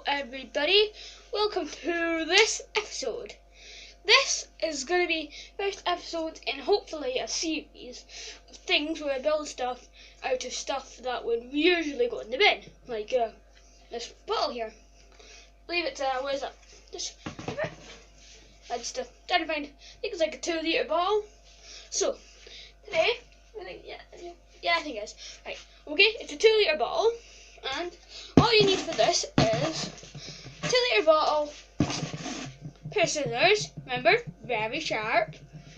Hello everybody, welcome to this episode. This is going to be first episode in hopefully a series of things where I build stuff out of stuff that would usually go in the bin. Like this bottle here. I believe it's, where is that? That's stuff. Trying to find, I think it's like a 2 litre bottle. So, today, I think, yeah, I think it is. Right, okay, it's a 2 litre bottle. And all you need for this is 2 litre bottle, pair of scissors, remember, very sharp.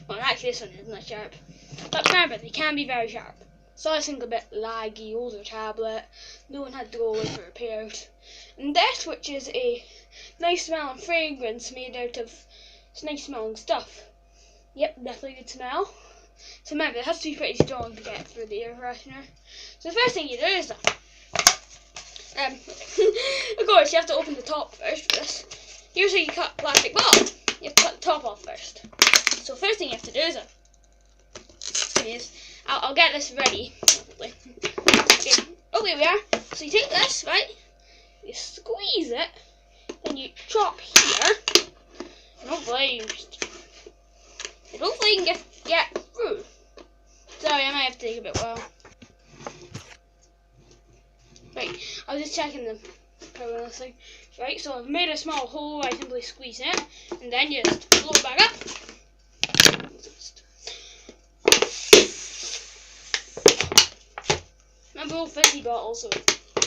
Well, actually this one isn't that sharp, but remember, they can be very sharp. So I think a bit laggy, older tablet, no one had to go away for repairs. And this, which is a nice smelling fragrance made out of nice smelling stuff. Yep, definitely good smell. So remember, it has to be pretty strong to get through the air freshener. So the first thing you do is of course, you have to open the top first for this. Here's how you cut a plastic bottle. You have to cut the top off first. So first thing you have to do is, I'll get this ready. Okay. Oh, there we are. So you take this, right? You squeeze it, then you chop here, and hopefully you can get through. Sorry, I might have to take a bit while. Right, I was just checking the power on this thing. Right, so I've made a small hole, I simply squeeze it, and then you just blow it back up. Remember all 50 bottles, so,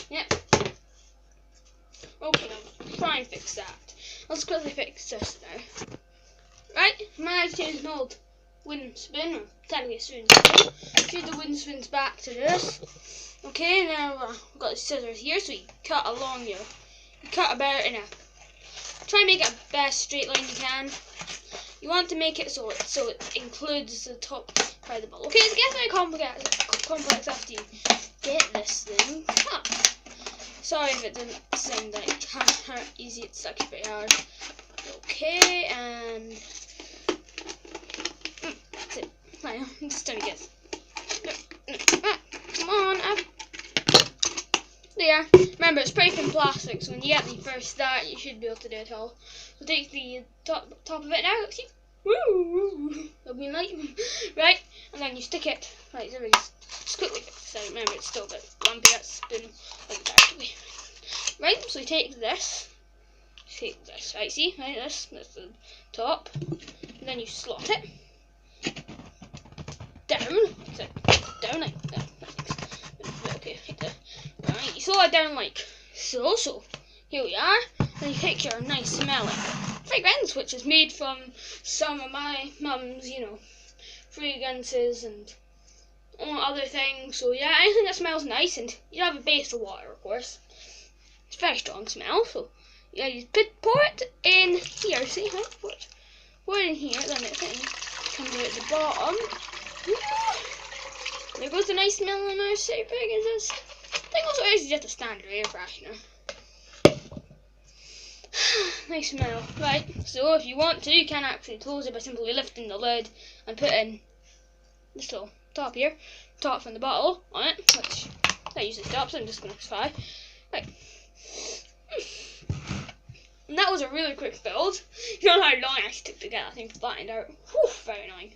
yep. Okay, I'll try and fix that. Let's quickly fix this now. Right, I managed to use an old wooden spoon, or technically a spoon. Feed the wooden spoons back to this. Okay, now we've got the scissors here, so you cut along you cut about in a, try and make it a best straight line you can. You want to make it so it includes the top part of the bottle. Okay, it gets very complex after you get this thing cut. Sorry if it didn't sound like how easy it's actually pretty hard. Okay, and that's it. Right, just trying to get. Come on, up. There. Remember, it's pretty thin plastic, so when you get the first start, you should be able to do it all. So take the top of it now. See? Woo! It'll be light. Right? And then you stick it. Right, there we go. Just quickly fix this out. Remember, it's still a bit lumpy. That's spin like that away. Right, so you take this. Take this. Right, see? Right, that's the top. And then you slot it. Down. Down like that. Okay, like that. Right, you slot it down like so. So here we are. Then you take your nice smelling fragrance, which is made from some of my mum's, fragrances and other things. So yeah, anything that smells nice, and you have a base of water, of course. It's a very strong smell. So yeah, you pour it in here. See, huh? Pour it in here. Then it comes out at the bottom. There goes the nice smell in our fragrances. I think also is just a standard air freshener. Nice smell. Right, so if you want to, you can actually close it by simply lifting the lid and putting this little top here, top from the bottle on it, which that usually stops. I'm just going to try. Right. And that was a really quick build. You know how long I actually took to get that thing flattened out. Whew, very annoying.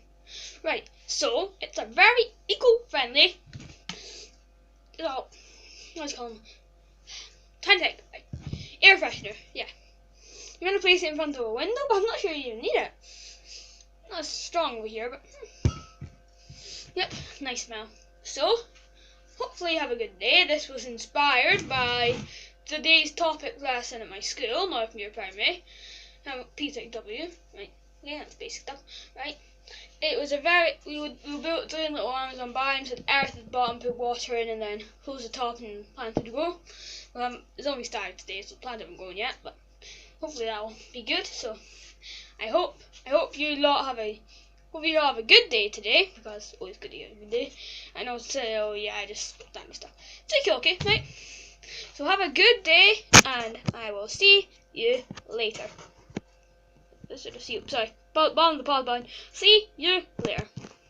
Right, so it's a very eco-friendly, what do you call them? Tantec, right. Air freshener, yeah. You're going to place it in front of a window, but I'm not sure you even need it. Not as strong over here, but yep, nice smell. So, hopefully you have a good day. This was inspired by today's topic lesson at my school, Northmuir Primary, P6W, right? Yeah, that's basic stuff, right? It was we built 3 little Amazon biomes with earth at the bottom, put water in, and then close the top and plant it to grow. It's only started today, so the plant haven't grown yet, but hopefully that will be good. So I hope you lot have a good day today, because it's always good to get a good day. I know say, oh yeah, I just that and stuff. Take it okay, right? So have a good day, and I will see you later. Sorry, bottom of the pod button. See you later.